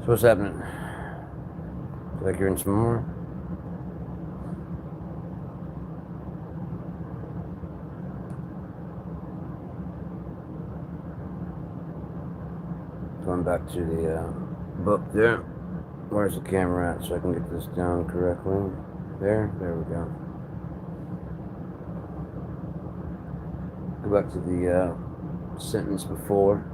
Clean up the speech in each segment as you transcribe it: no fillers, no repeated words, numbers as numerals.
So what's happening? Feel like you're in some more? Going back to the book there. Where's the camera at so I can get this down correctly? There we go. Go back to the sentence before.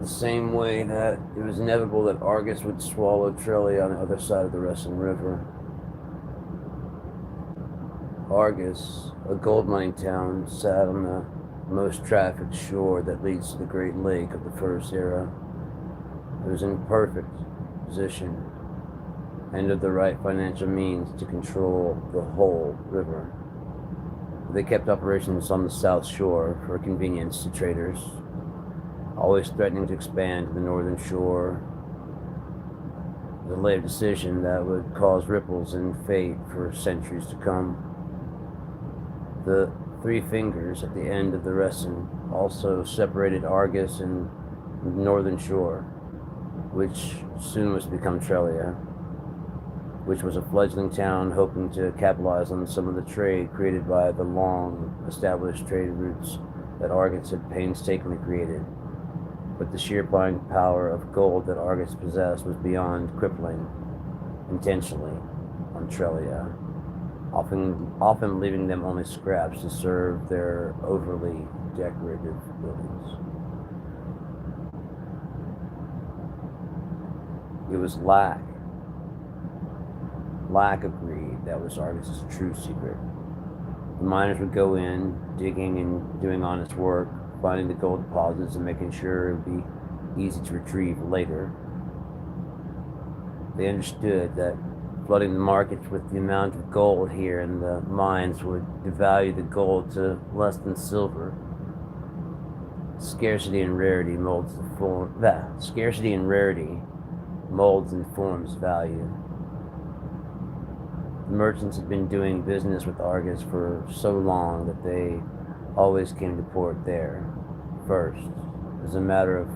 The same way that it was inevitable that Argus would swallow Trelia on the other side of the Resson River. Argus, a gold mining town, sat on the most trafficked shore that leads to the Great Lake of the First Era. It was in perfect position and of the right financial means to control the whole river. They kept operations on the south shore for convenience to traders, always threatening to expand to the northern shore. The late decision that would cause ripples in fate for centuries to come. The three fingers at the end of the Resson also separated Argus and the northern shore, which soon was to become Trelia, which was a fledgling town hoping to capitalize on some of the trade created by the long-established trade routes that Argus had painstakingly created. But the sheer buying power of gold that Argus possessed was beyond crippling, intentionally, on Trelia, often leaving them only scraps to serve their overly decorative buildings. It was lack of greed that was Argus's true secret. The miners would go in, digging and doing honest work, finding the gold deposits and making sure it would be easy to retrieve later. They understood that flooding the markets with the amount of gold here in the mines would devalue the gold to less than silver. Scarcity and rarity molds and forms value. The merchants had been doing business with Argus for so long that they always came to port there first, as a matter of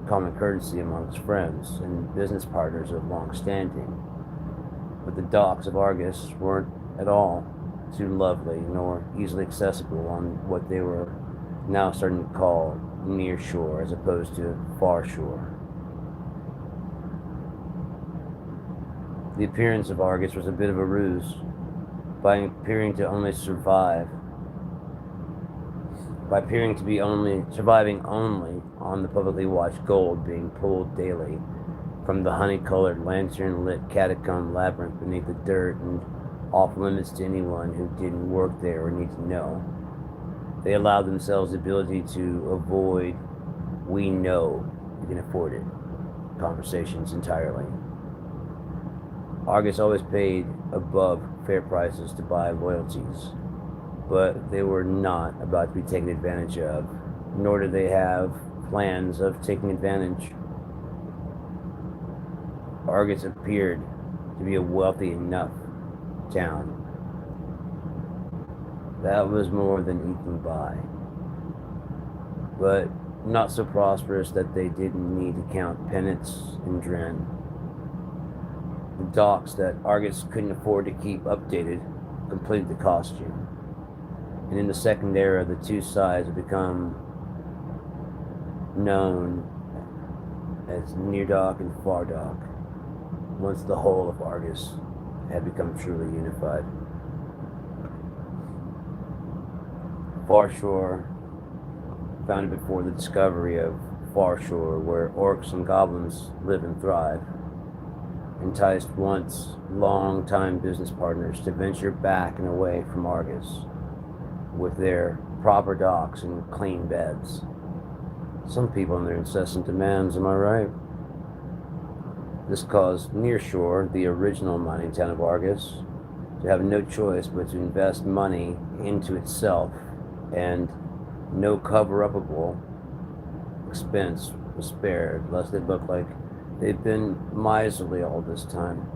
common courtesy amongst friends and business partners of long standing. But the docks of Argus weren't at all too lovely nor easily accessible on what they were now starting to call near shore as opposed to far shore. The appearance of Argus was a bit of a ruse. By appearing to be surviving only on the publicly watched gold being pulled daily from the honey-colored, lantern-lit catacomb labyrinth beneath the dirt and off limits to anyone who didn't work there or need to know. They allowed themselves the ability to avoid "we know you can afford it" conversations entirely. Argus always paid above fair prices to buy loyalties, but they were not about to be taken advantage of, nor did they have plans of taking advantage. Argus appeared to be a wealthy enough town. That was more than eking by, but not so prosperous that they didn't need to count pennants and dren. The docks that Argus couldn't afford to keep updated completed the costume. And in the second era, the two sides have become known as Near Dock and Far Dock, once the whole of Argus had become truly unified. Far Shore, founded before the discovery of Far Shore, where orcs and goblins live and thrive, enticed once long-time business partners to venture back and away from Argus with their proper docks and clean beds. Some people and their incessant demands, am I right? This caused Nearshore, the original mining town of Argus, to have no choice but to invest money into itself, and no cover-upable expense was spared, lest it look like they'd been miserly all this time.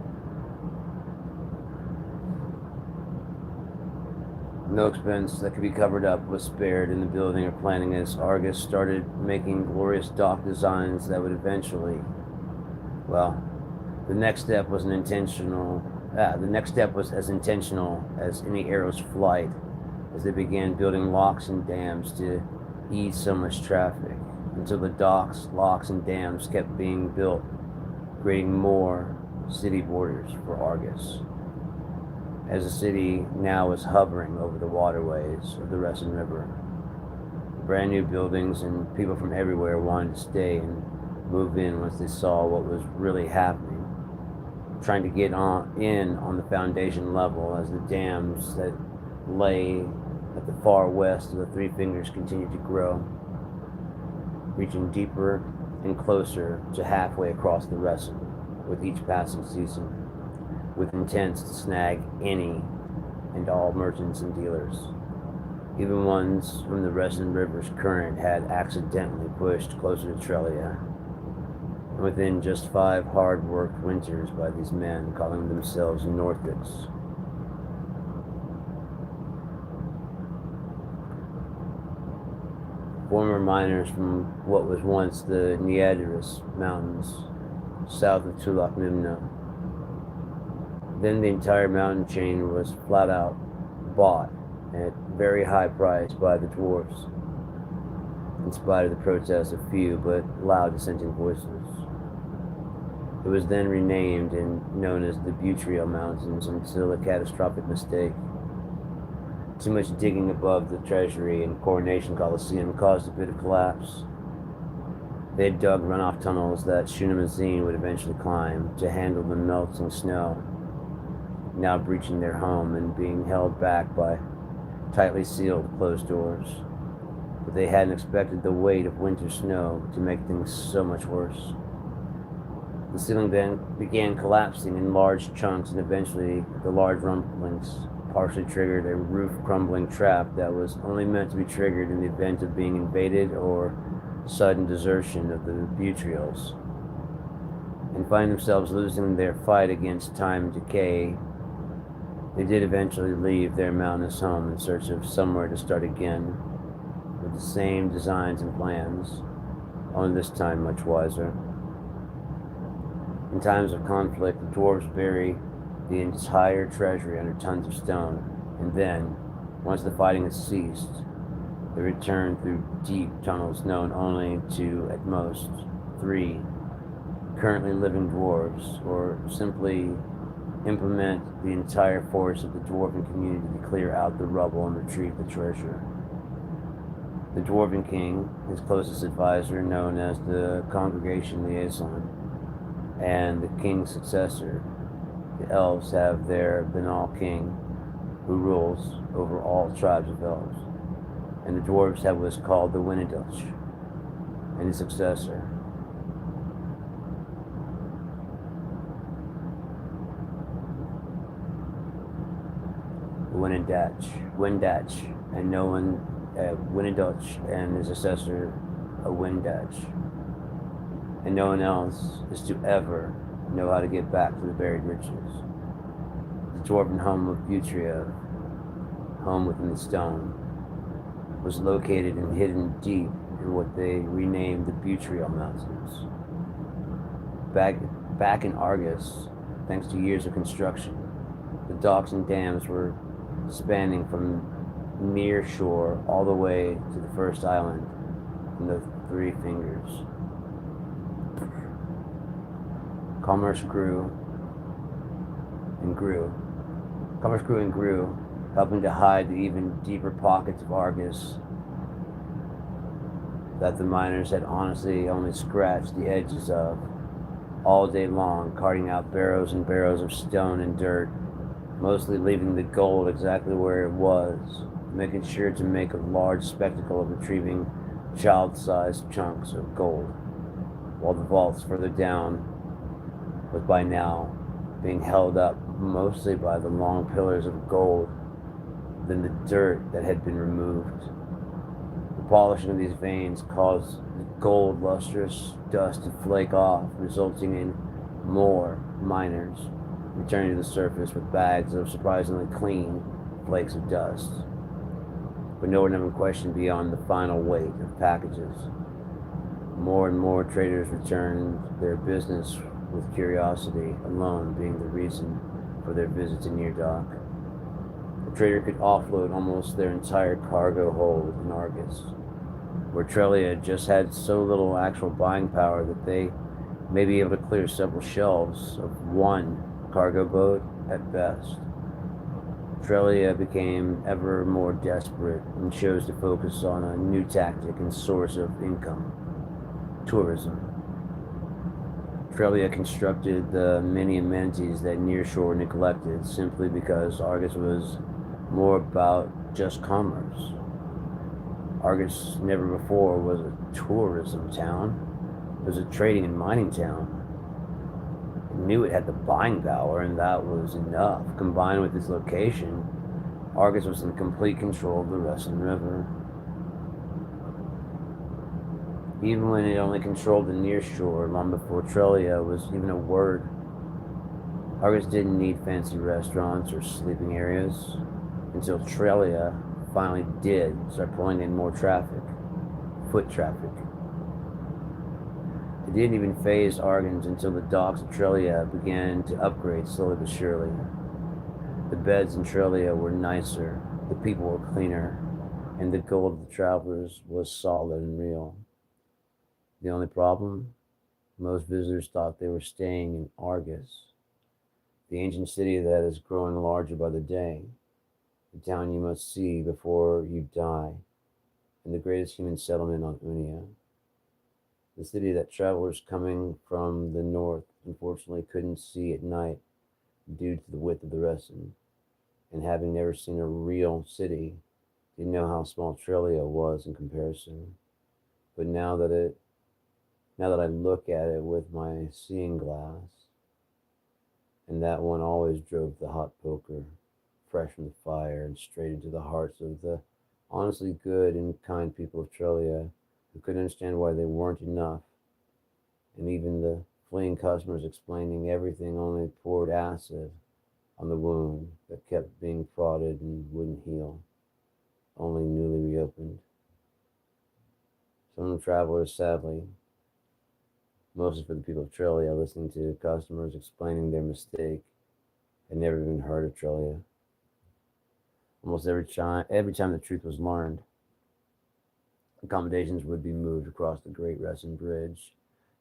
No expense that could be covered up was spared in the building or planning as Argus started making glorious dock designs that would eventually, well, the next step was as intentional as any arrow's flight, as they began building locks and dams to ease so much traffic, until the docks, locks, and dams kept being built, creating more city borders for Argus, as the city now was hovering over the waterways of the Resin River. Brand new buildings and people from everywhere wanted to stay and move in once they saw what was really happening, trying to get in on the foundation level as the dams that lay at the far west of the Three Fingers continued to grow, reaching deeper and closer to halfway across the Resin with each passing season, with intents to snag any and all merchants and dealers. Even ones from the Resin River's current had accidentally pushed closer to Trelia. And within just 5 hard-worked winters by these men calling themselves Northics, former miners from what was once the Neaderus Mountains, south of Tulak-Mimno. Then the entire mountain chain was flat out bought at very high price by the dwarves, in spite of the protests of few but loud dissenting voices. It was then renamed and known as the Butriel Mountains until a catastrophic mistake. Too much digging above the Treasury and Coronation Coliseum caused a bit of collapse. They had dug runoff tunnels that Shunamazine would eventually climb to handle the melting snow, now breaching their home and being held back by tightly sealed closed doors. But they hadn't expected the weight of winter snow to make things so much worse. The ceiling then began collapsing in large chunks, and eventually the large rumblings partially triggered a roof crumbling trap that was only meant to be triggered in the event of being invaded or sudden desertion of the Butriels, and find themselves losing their fight against time and decay. They did eventually leave their mountainous home in search of somewhere to start again, with the same designs and plans, only this time much wiser. In times of conflict, the dwarves bury the entire treasury under tons of stone, and then, once the fighting has ceased, they return through deep tunnels known only to, at most, 3 currently living dwarves, or simply implement the entire force of the dwarven community to clear out the rubble and retrieve the treasure. The Dwarven King, his closest advisor, known as the Congregation Liaison, and the King's successor, the Elves, have their Banal King, who rules over all tribes of Elves, and the Dwarves have what is called the Winneduch, and his successor. The Windach, and no one, Winneduch, and his successor, a Windach, and no one else is to ever know how to get back to the buried riches. The dwarven home of Butria, home within the stone, was located and hidden deep in what they renamed the Butriel Mountains. Back in Argus, thanks to years of construction, the docks and dams were spanning from near shore all the way to the first island in the Three Fingers. Commerce grew and grew, helping to hide the even deeper pockets of Argus that the miners had honestly only scratched the edges of all day long, carting out barrows and barrows of stone and dirt, mostly leaving the gold exactly where it was, making sure to make a large spectacle of retrieving child-sized chunks of gold, while the vaults further down was by now being held up mostly by the long pillars of gold than the dirt that had been removed. The polishing of these veins caused gold lustrous dust to flake off, resulting in more miners returning to the surface with bags of surprisingly clean flakes of dust. But no one ever questioned beyond the final weight of packages. More and more traders returned their business with curiosity alone being the reason for their visit to Near Dock. A trader could offload almost their entire cargo hold in Argus, where Trelia just had so little actual buying power that they may be able to clear several shelves of one cargo boat at best. Trelia became ever more desperate and chose to focus on a new tactic and source of income: tourism. Trelia constructed the many amenities that Nearshore neglected simply because Argus was more about just commerce. Argus never before was a tourism town. It was a trading and mining town. It knew it had the buying power, and that was enough. Combined with its location, Argus was in complete control of the Russian River. Even when it only controlled the near shore, long before Trelia was even a word, Argus didn't need fancy restaurants or sleeping areas until Trelia finally did start pulling in more traffic, foot traffic. It didn't even phase Argus until the docks of Trelia began to upgrade slowly but surely. The beds in Trelia were nicer, the people were cleaner, and the gold of the travelers was solid and real. The only problem? Most visitors thought they were staying in Argus, the ancient city that is growing larger by the day, the town you must see before you die, and the greatest human settlement on Unia. The city that travelers coming from the north unfortunately couldn't see at night due to the width of the Resin, and having never seen a real city, didn't know how small Trelia was in comparison. But now that I look at it with my seeing glass, and that one always drove the hot poker, fresh from the fire and straight into the hearts of the honestly good and kind people of Trelia, who couldn't understand why they weren't enough, and even the fleeing customers explaining everything only poured acid on the wound that kept being prodded and wouldn't heal, only newly reopened. Some travelers, sadly, mostly for the people of Trelia, listening to customers explaining their mistake, had never even heard of Trelia. Almost every time the truth was learned, accommodations would be moved across the Great Resin Bridge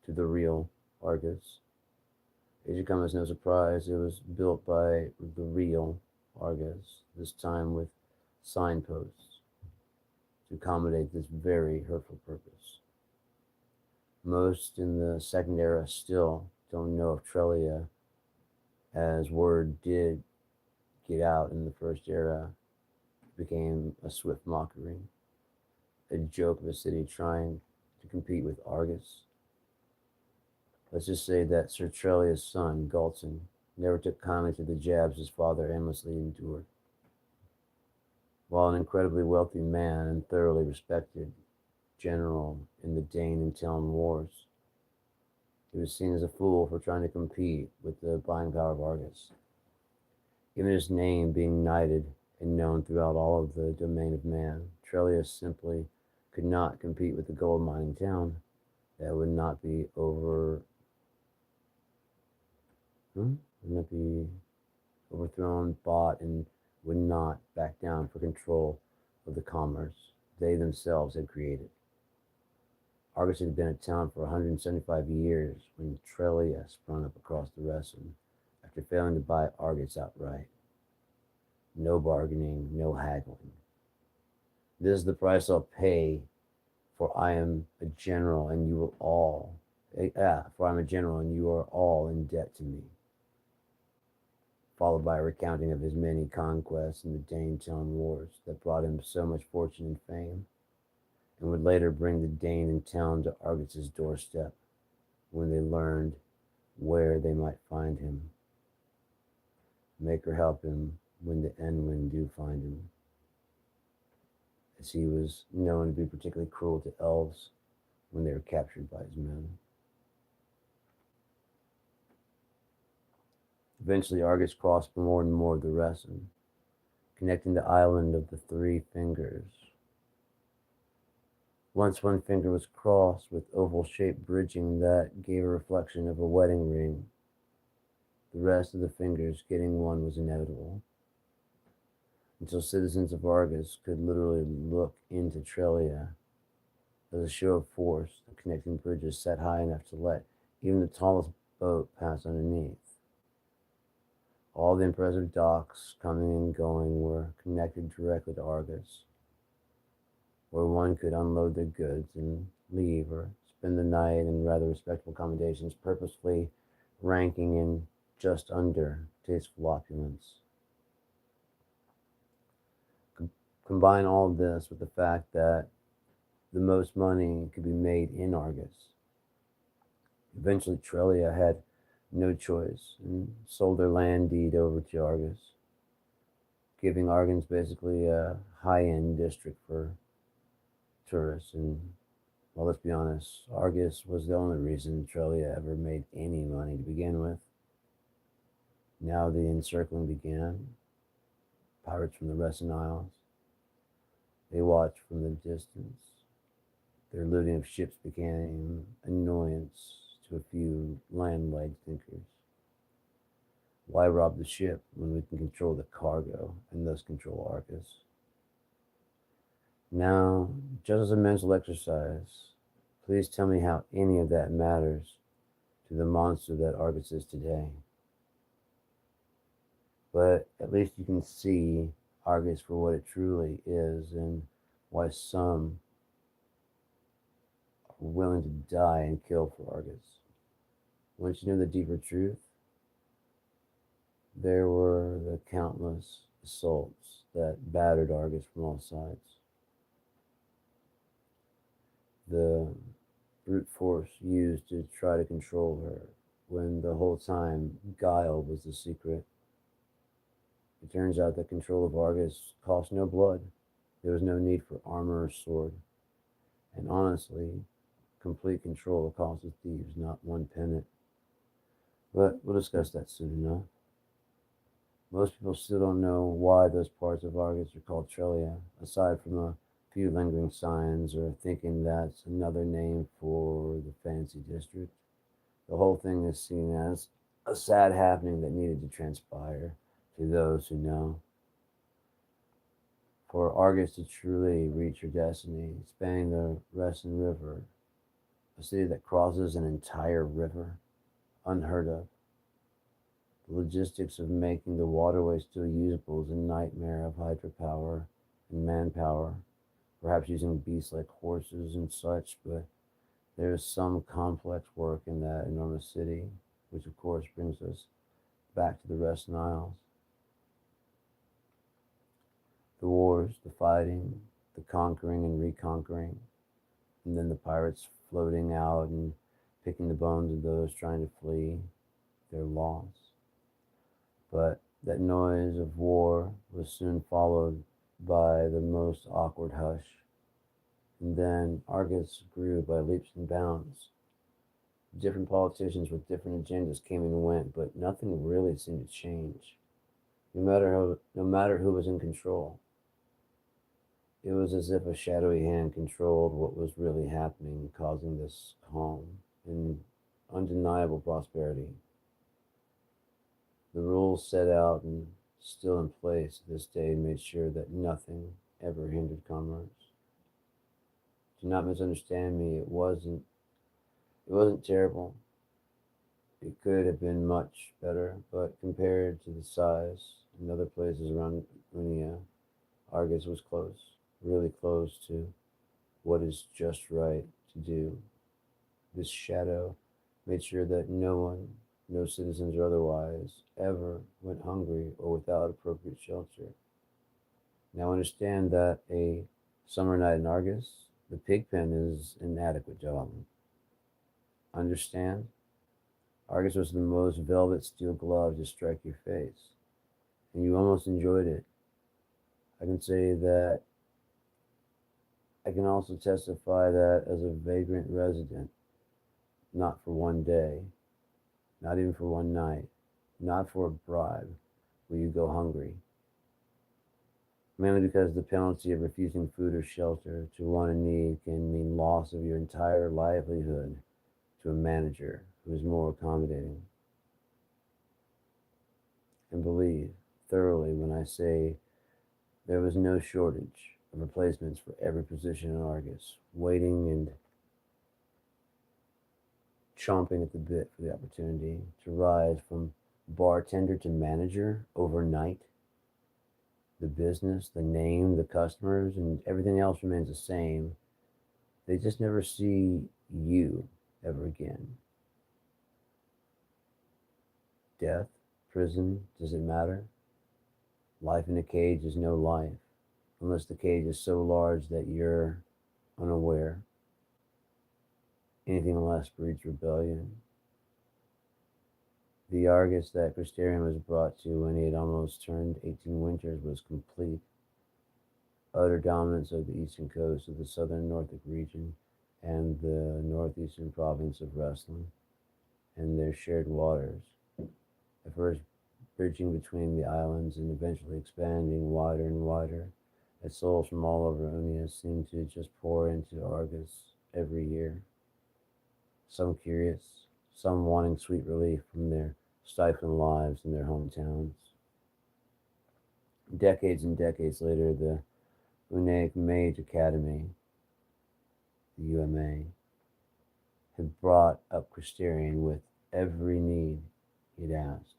to the real Argus. It should come as no surprise, it was built by the real Argus, this time with signposts to accommodate this very hurtful purpose. Most in the second era still don't know of Trelia, as word did get out in the first era. It became a swift mockery, a joke of a city trying to compete with Argus. Let's just say that Sir Trelia's son, Galton, never took kindly to the jabs his father endlessly endured. While an incredibly wealthy man and thoroughly respected general in the Dane and Talon wars, he was seen as a fool for trying to compete with the buying power of Argus. Even his name being knighted and known throughout all of the domain of man, Trelia simply could not compete with the gold mining town that would not be overthrown, bought, and would not back down for control of the commerce they themselves had created. Argus had been a town for 175 years when Trelia sprung up across the Resin after failing to buy Argus outright. No bargaining, no haggling. This is the price I'll pay, for I am a general and you will all, for I'm a general and you are all in debt to me. Followed by a recounting of his many conquests in the Dane-Talon wars that brought him so much fortune and fame, and would later bring the Dane and Talon to Argus's doorstep when they learned where they might find him. Make her help him when the Enwin do find him. as he was known to be particularly cruel to elves when they were captured by his men. Eventually, Argus crossed more and more of the Resen, connecting the island of the Three Fingers. Once one finger was crossed with oval-shaped bridging that gave a reflection of a wedding ring, the rest of the fingers getting one was inevitable, until citizens of Argus could literally look into Trelia as a show of force. The connecting bridges set high enough to let even the tallest boat pass underneath. All the impressive docks coming and going were connected directly to Argus, where one could unload their goods and leave or spend the night in rather respectable accommodations, purposefully ranking in just under tasteful opulence. Combine all of this with the fact that the most money could be made in Argus. Eventually, Trelia had no choice and sold their land deed over to Argus, giving Argus basically a high-end district for tourists. And, well, let's be honest, Argus was the only reason Trelia ever made any money to begin with. Now the encircling began. Pirates from the Resen Isles. They watched from the distance. Their looting of ships became annoyance to a few land-leg thinkers. Why rob the ship when we can control the cargo and thus control Argus? Now, just as a mental exercise, please tell me how any of that matters to the monster that Argus is today. But at least you can see Argus for what it truly is and why some are willing to die and kill for Argus. Once you know the deeper truth, there were the countless assaults that battered Argus from all sides. The brute force used to try to control her, when the whole time guile was the secret. It turns out that control of Argus cost no blood. There was no need for armor or sword. And honestly, complete control costs thieves not one penny. But we'll discuss that soon enough. Most people still don't know why those parts of Argus are called Trelia, aside from a few lingering signs or thinking that's another name for the fancy district. The whole thing is seen as a sad happening that needed to transpire to those who know. For Argus to truly reach her destiny, spanning the Resen River, a city that crosses an entire river, unheard of. The logistics of making the waterway still usable is a nightmare of hydropower and manpower, perhaps using beasts like horses and such, but there is some complex work in that enormous city, which of course brings us back to the Resen Isles. The wars, the fighting, the conquering and reconquering, and then the pirates floating out and picking the bones of those trying to flee their loss. But that noise of war was soon followed by the most awkward hush. And then Argus grew by leaps and bounds. Different politicians with different agendas came and went, but nothing really seemed to change. No matter who was in control. It was as if a shadowy hand controlled what was really happening, causing this calm and undeniable prosperity. The rules set out and still in place to this day made sure that nothing ever hindered commerce. Do not misunderstand me, it wasn't terrible. It could have been much better, but compared to the size and other places around Unia, Argus was close. Really close to what is just right to do. This shadow made sure that no one, no citizens or otherwise, ever went hungry or without appropriate shelter. Now understand that a summer night in Argus, the pig pen is an adequate job. Understand? Argus was the most velvet steel glove to strike your face, and you almost enjoyed it. I can say that I can also testify that as a vagrant resident, not for one day, not even for one night, not for a bribe, will you go hungry. Mainly because the penalty of refusing food or shelter to one in need can mean loss of your entire livelihood to a manager who is more accommodating. And believe thoroughly when I say there was no shortage of replacements for every position in Argus, waiting and chomping at the bit for the opportunity to rise from bartender to manager overnight. The business, the name, the customers, and everything else remains the same. They just never see you ever again. Death, prison, does it matter? Life in a cage is no life, unless the cage is so large that you're unaware. Anything less breeds rebellion. The Argus that Christerian was brought to when he had almost turned 18 winters was complete. Utter dominance of the eastern coast of the southern Norfolk region and the northeastern province of Wrestling and their shared waters, at first bridging between the islands and eventually expanding wider and wider, as souls from all over Unia seemed to just pour into Argus every year. Some curious, some wanting sweet relief from their stifling lives in their hometowns. Decades and decades later, the Unaic Mage Academy, the UMA, had brought up Christerian with every need he'd asked.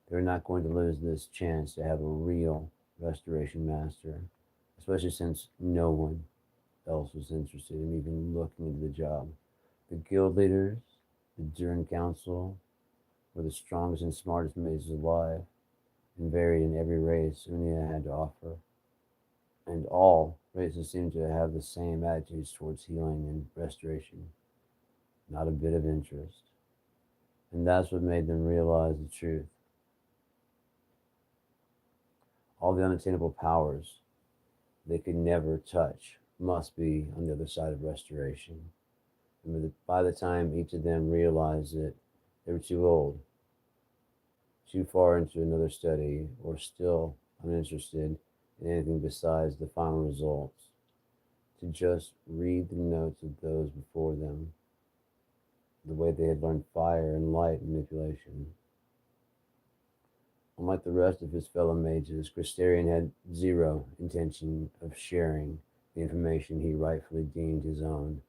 They were not going to lose this chance to have a real restoration master, especially since no one else was interested in even looking into the job. The guild leaders, the Durin Council, were the strongest and smartest mages alive, and varied in every race Unia had to offer. And all races seemed to have the same attitudes towards healing and restoration. Not a bit of interest. And that's what made them realize the truth. All the unattainable powers they could never touch must be on the other side of restoration. And by the time each of them realized it, they were too old, too far into another study, or still uninterested in anything besides the final results, to just read the notes of those before them, the way they had learned fire and light manipulation. Unlike the rest of his fellow mages, Christerian had zero intention of sharing the information he rightfully deemed his own,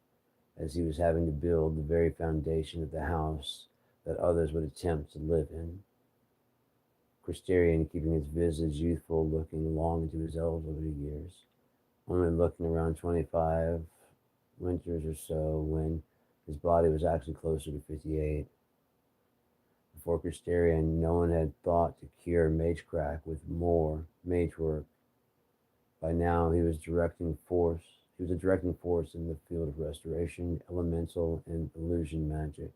as he was having to build the very foundation of the house that others would attempt to live in. Christerian keeping his visage youthful looking long into his elderly years, only looking around 25 winters or so when his body was actually closer to 58. Before Christerian, no one had thought to cure magecrack with more mage work. By now, he was a directing force in the field of restoration, elemental, and illusion magic.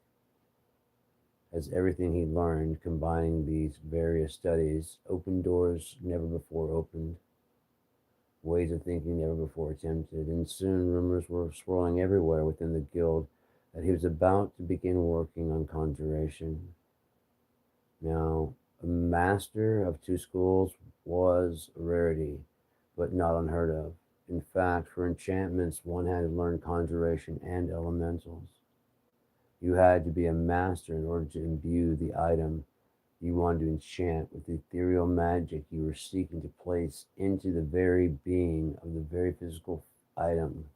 As everything he learned, combining these various studies, opened doors never before opened, ways of thinking never before attempted, and soon rumors were swirling everywhere within the guild that he was about to begin working on conjuration. Now, a master of two schools was a rarity, but not unheard of. In fact, for enchantments, one had to learn conjuration and elementals. You had to be a master in order to imbue the item you wanted to enchant with the ethereal magic you were seeking to place into the very being of the very physical item.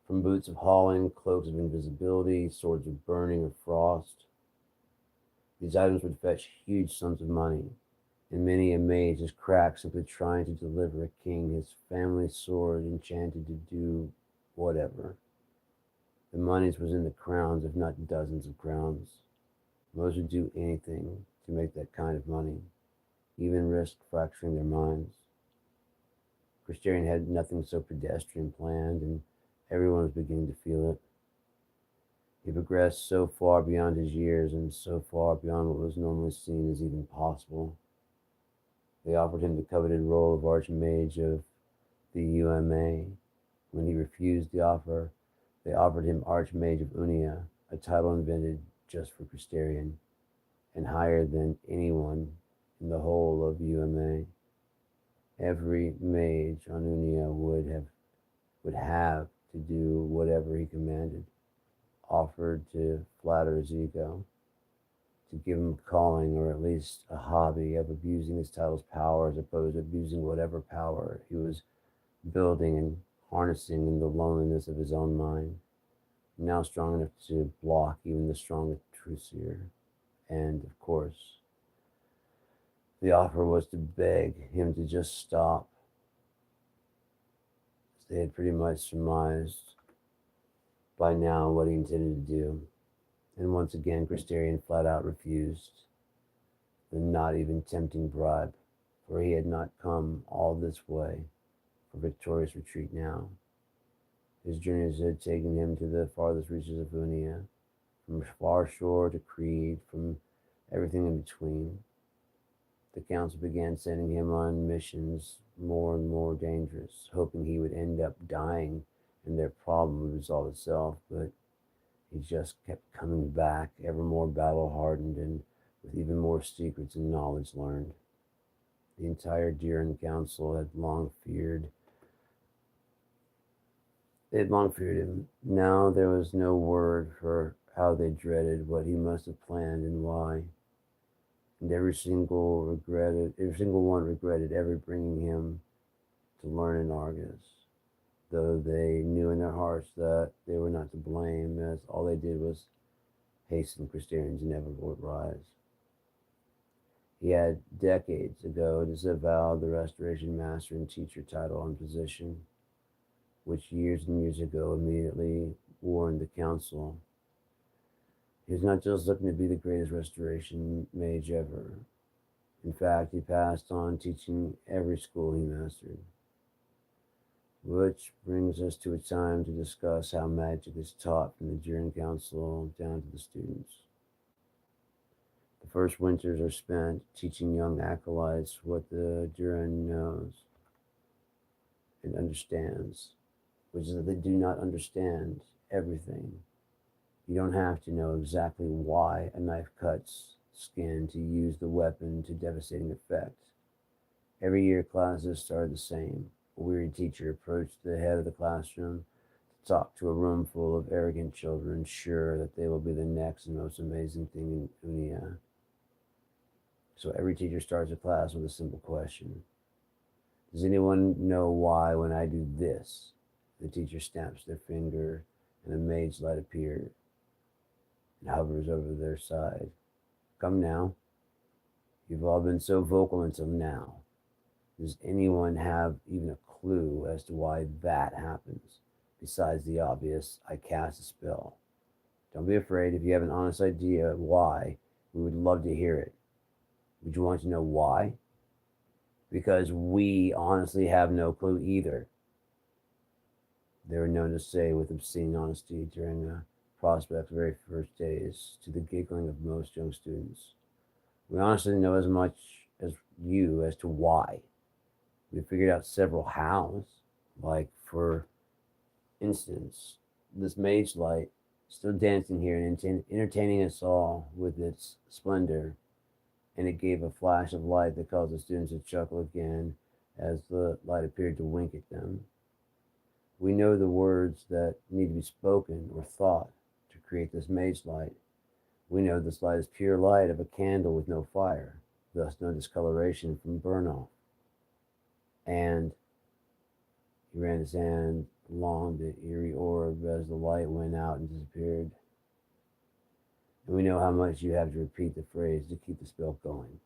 From boots of hauling, cloaks of invisibility, swords of burning or frost, these items would fetch huge sums of money, and many a mage is cracked simply trying to deliver a king his family sword enchanted to do whatever. The money was in the crowns, if not dozens of crowns. Most would do anything to make that kind of money, even risk fracturing their minds. Christerian had nothing so pedestrian planned, and everyone was beginning to feel it. He progressed so far beyond his years and so far beyond what was normally seen as even possible. They offered him the coveted role of Archmage of the UMA. When he refused the offer, they offered him Archmage of Unia, a title invented just for Crystarian, and higher than anyone in the whole of UMA. Every mage on Unia would have to do whatever he commanded, offered to flatter his ego, to give him a calling or at least a hobby of abusing his title's power as opposed to abusing whatever power he was building and harnessing in the loneliness of his own mind, now strong enough to block even the strongest Trucier. And of course, the offer was to beg him to just stop. They had pretty much surmised by now what he intended to do. And once again, Crystarian flat out refused the not even tempting bribe, for he had not come all this way for victorious retreat now. His journeys had taken him to the farthest reaches of Unia, from far shore to creed, from everything in between. The council began sending him on missions more and more dangerous, hoping he would end up dying and their problem would resolve itself, but he just kept coming back, ever more battle-hardened and with even more secrets and knowledge learned. The entire Duran Council had long feared him. Now there was no word for how they dreaded what he must have planned and why. And every single one regretted ever bringing him to learn in Argus, though they knew in their hearts that they were not to blame, as all they did was hasten Crystarian's inevitable rise. He had decades ago disavowed the Restoration Master and Teacher title and position, which years and years ago immediately warned the Council. He was not just looking to be the greatest Restoration mage ever. In fact, he passed on teaching every school he mastered. Which brings us to a time to discuss how magic is taught from the Duran Council down to the students. The first winters are spent teaching young acolytes what the Duran knows and understands, which is that they do not understand everything. You don't have to know exactly why a knife cuts skin to use the weapon to devastating effect. Every year classes started the same. A weary teacher approached the head of the classroom to talk to a room full of arrogant children, sure that they will be the next and most amazing thing in Unia. So every teacher starts a class with a simple question. Does anyone know why when I do this? The teacher snaps their finger and a mage's light appears and hovers over their side. Come now. You've all been so vocal until now. Does anyone have even a clue as to why that happens, besides the obvious, I cast a spell? Don't be afraid. If you have an honest idea why, we would love to hear it. Would you want to know why? Because we honestly have no clue either. They were known to say with obscene honesty during the prospect's very first days, to the giggling of most young students. We honestly know as much as you as to why. We figured out several hows, like, for instance, this mage light still dancing here and entertaining us all with its splendor, and it gave a flash of light that caused the students to chuckle again as the light appeared to wink at them. We know the words that need to be spoken or thought to create this mage light. We know this light is pure light of a candle with no fire, thus no discoloration from burn-off. And he ran his hand along the eerie orb as the light went out and disappeared. And we know how much you have to repeat the phrase to keep the spell going.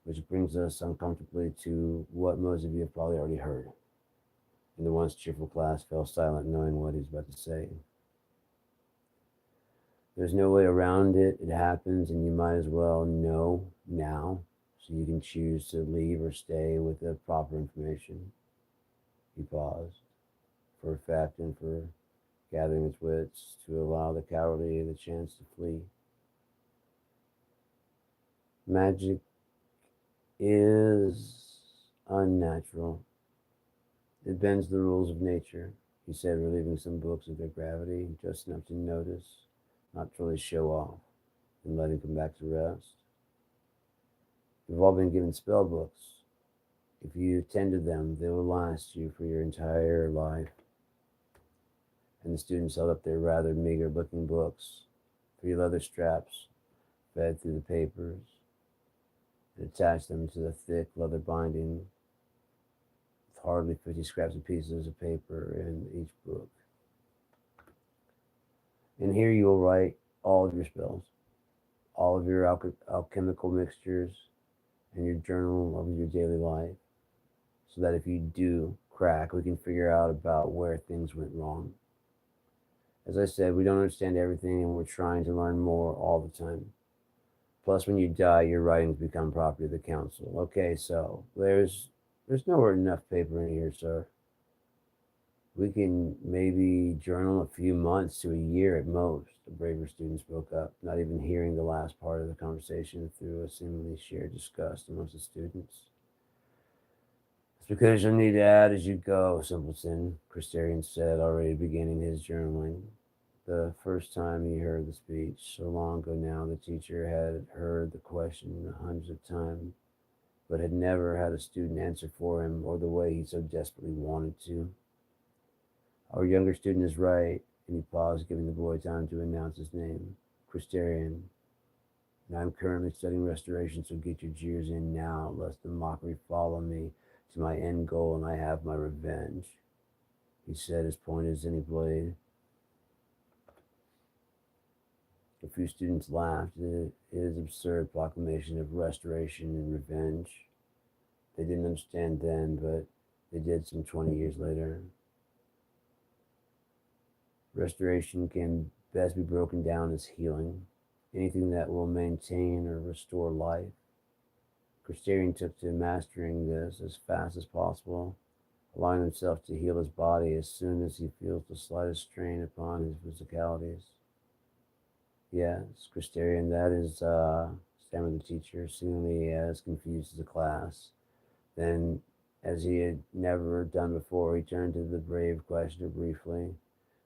Which brings us uncomfortably to what most of you have probably already heard. And the once cheerful class fell silent, knowing what he was about to say. There's no way around it. It happens, and you might as well know now, so you can choose to leave or stay with the proper information. He paused, for effect and for gathering its wits, to allow the cowardly the chance to flee. Magic is unnatural. It bends the rules of nature, he said, relieving some books of their gravity, just enough to notice, not to really show off, and letting them back to rest. We've all been given spell books. If you tend to them, they will last you for your entire life. And the students held up their rather meager looking books, 3 leather straps fed through the papers, and attached them to the thick leather binding with hardly 50 scraps of pieces of paper in each book. And here you will write all of your spells, all of your alchemical mixtures, and your journal of your daily life, so that if you do crack, we can figure out about where things went wrong. As I said, we don't understand everything and we're trying to learn more all the time. Plus, when you die, your writings become property of the council. Okay, so there's nowhere enough paper in here, sir. We can maybe journal a few months to a year at most, the braver student spoke up, not even hearing the last part of the conversation through a seemingly shared disgust amongst the students. It's because you'll need to add as you go, simpleton, Christerian said, already beginning his journaling. The first time he heard the speech, so long ago now, the teacher had heard the question hundreds of times, but had never had a student answer for him or the way he so desperately wanted to. Our younger student is right, and he paused, giving the boy time to announce his name, Christerian. And I'm currently studying restoration, so get your jeers in now, lest the mockery follow me to my end goal and I have my revenge, he said, as pointed as any blade. A few students laughed at his absurd proclamation of restoration and revenge. They didn't understand then, but they did some 20 years later. Restoration can best be broken down as healing, anything that will maintain or restore life. Christerian took to mastering this as fast as possible, allowing himself to heal his body as soon as he feels the slightest strain upon his physicalities. Yes, Christerian, that is, stammered the teacher, seemingly as confused as the class. Then, as he had never done before, he turned to the brave questioner briefly.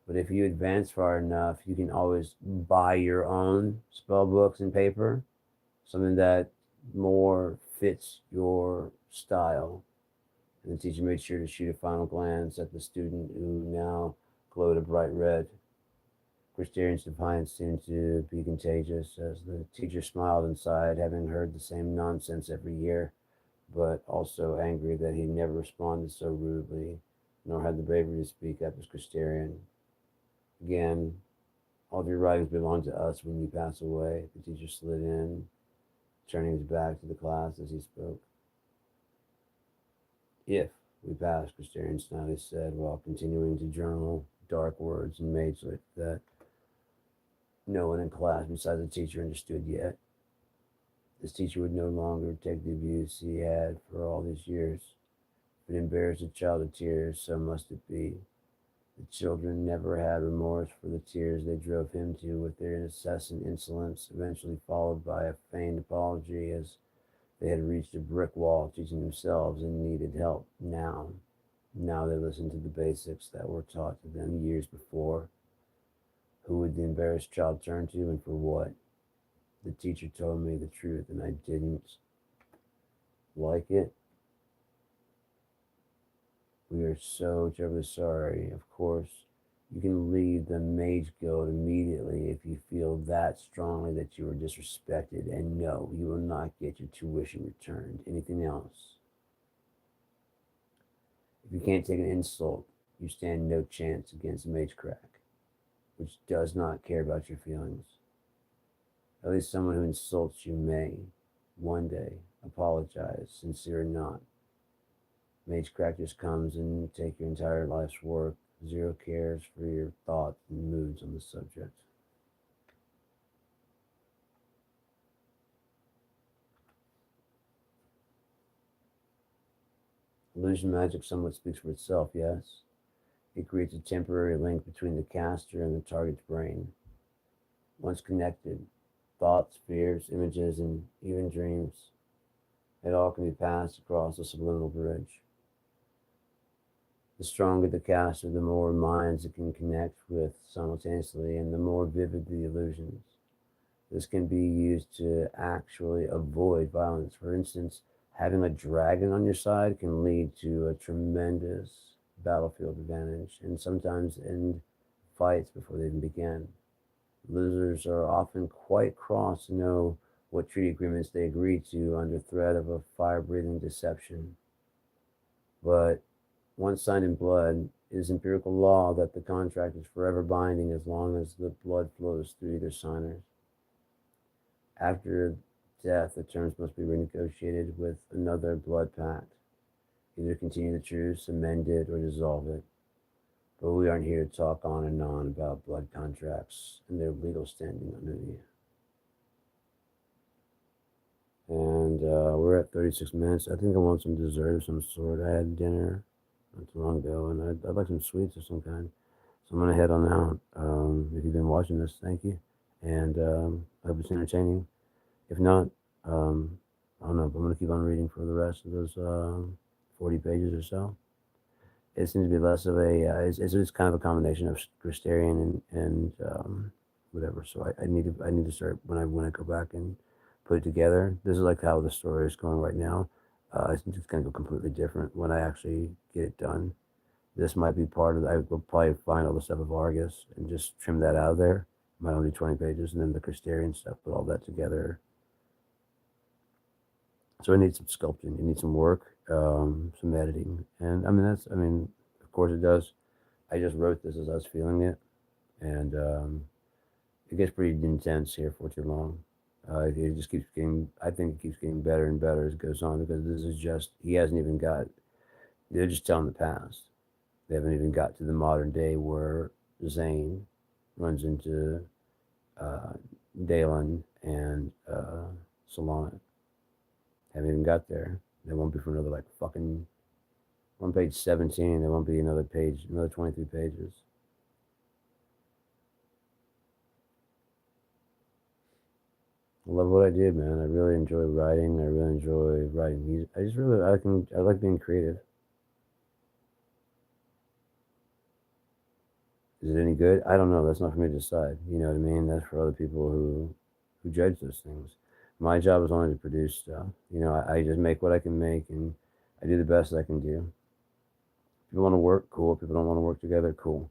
But if you advance far enough, you can always buy your own spell books and paper, something that more fits your style. And the teacher made sure to shoot a final glance at the student, who now glowed a bright red. Christerian's defiance seemed to be contagious, as the teacher smiled inside, having heard the same nonsense every year, but also angry that he never responded so rudely, nor had the bravery to speak up as Christerian. Again, all of your writings belong to us when you pass away, the teacher slid in, turning his back to the class as he spoke. If we pass, Christerian snidely said, while continuing to journal dark words in Magelik that no one in class besides the teacher understood yet. This teacher would no longer take the abuse he had for all these years. If it embarrassed a child to tears, so must it be. The children never had remorse for the tears they drove him to with their incessant insolence, eventually followed by a feigned apology as they had reached a brick wall, teaching themselves and needed help now. Now they listened to the basics that were taught to them years before. Who would the embarrassed child turn to, and for what? The teacher told me the truth, and I didn't like it. We are so terribly sorry. Of course, you can leave the Mage Guild immediately if you feel that strongly that you were disrespected, and no, you will not get your tuition returned. Anything else? If you can't take an insult, you stand no chance against Magecrack, which does not care about your feelings. At least someone who insults you may, one day, apologize, sincere or not. Magecrack just comes and take your entire life's work, zero cares for your thoughts and moods on the subject. Illusion magic somewhat speaks for itself, yes. It creates a temporary link between the caster and the target's brain. Once connected, thoughts, fears, images, and even dreams, it all can be passed across a subliminal bridge. The stronger the caster, the more minds it can connect with simultaneously, and the more vivid the illusions. This can be used to actually avoid violence. For instance, having a dragon on your side can lead to a tremendous battlefield advantage and sometimes end fights before they even begin. Losers are often quite cross to know what treaty agreements they agreed to under threat of a fire breathing deception. But once signed in blood, it is empirical law that the contract is forever binding as long as the blood flows through either signers. After death, the terms must be renegotiated with another blood pact. Either continue the truce, amend it, or dissolve it. But we aren't here to talk on and on about blood contracts and their legal standing underneath. And we're at 36 minutes. I think I want some dessert of some sort. I had dinner not too long ago, and I'd like some sweets of some kind. So I'm going to head on out. If you've been watching this, thank you. And I hope it's entertaining. If not, I don't know, but I'm going to keep on reading for the rest of those 40 pages or so. It seems to be less of a, it's kind of a combination of Christerian and whatever. So I need to start when I go back and put it together. This is like how the story is going right now. It's just going to go completely different when I actually get it done. This might be part of, I will probably find all the stuff of Argus and just trim that out of there. Might only be 20 pages, and then the Christerian stuff, put all that together. So it needs some sculpting, it needs some work, some editing. And of course it does. I just wrote this as I was feeling it. And it gets pretty intense here for too long. It just keeps getting, I think it keeps getting better and better as it goes on, because this is just, he hasn't even got, they're just telling the past. They haven't even got to the modern day where Zane runs into Dalen and Solana. Haven't even got there. There won't be for another like fucking, on page 17, there won't be another page, another 23 pages. I love what I did, man. I really enjoy writing. I really enjoy writing music. I like being creative. Is it any good? I don't know. That's not for me to decide. You know what I mean? That's for other people who judge those things. My job is only to produce stuff. You know, I just make what I can make, and I do the best I can do. People want to work, cool. People don't want to work together, cool.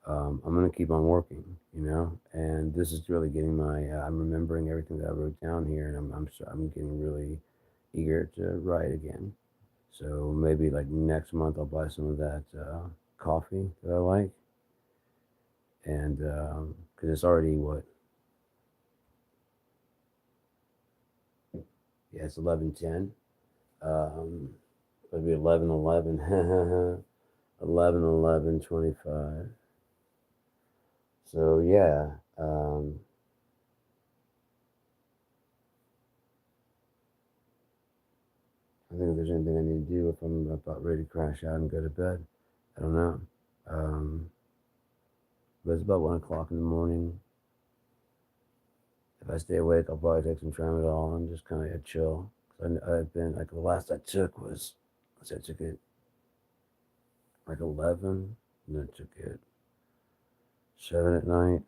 I'm gonna keep on working, you know. And this is really getting my. I'm remembering everything that I wrote down here, and I'm getting really eager to write again. So maybe like next month I'll buy some of that coffee that I like, and because it's already what. Yeah, it's 11:10. It'll be 11:11. 11:11:25. So yeah, I think if there's anything I need to do, if I'm about ready to crash out and go to bed, I don't know. But it's about 1 o'clock in the morning. If I stay awake, I'll probably take some tramadol and just kind of chill. I've been like the last I took was, I took it like 11, and then took it 7 at night.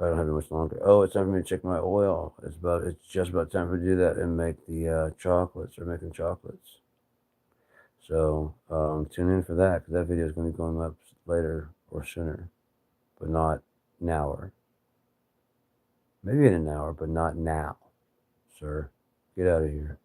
I don't have it much longer. Oh, it's time for me to check my oil. It's just about time for me to do that and make the chocolates, or making chocolates. So tune in for that, because that video is going to be going up later or sooner, but not an hour. Maybe in an hour, but not now, sir. Get out of here.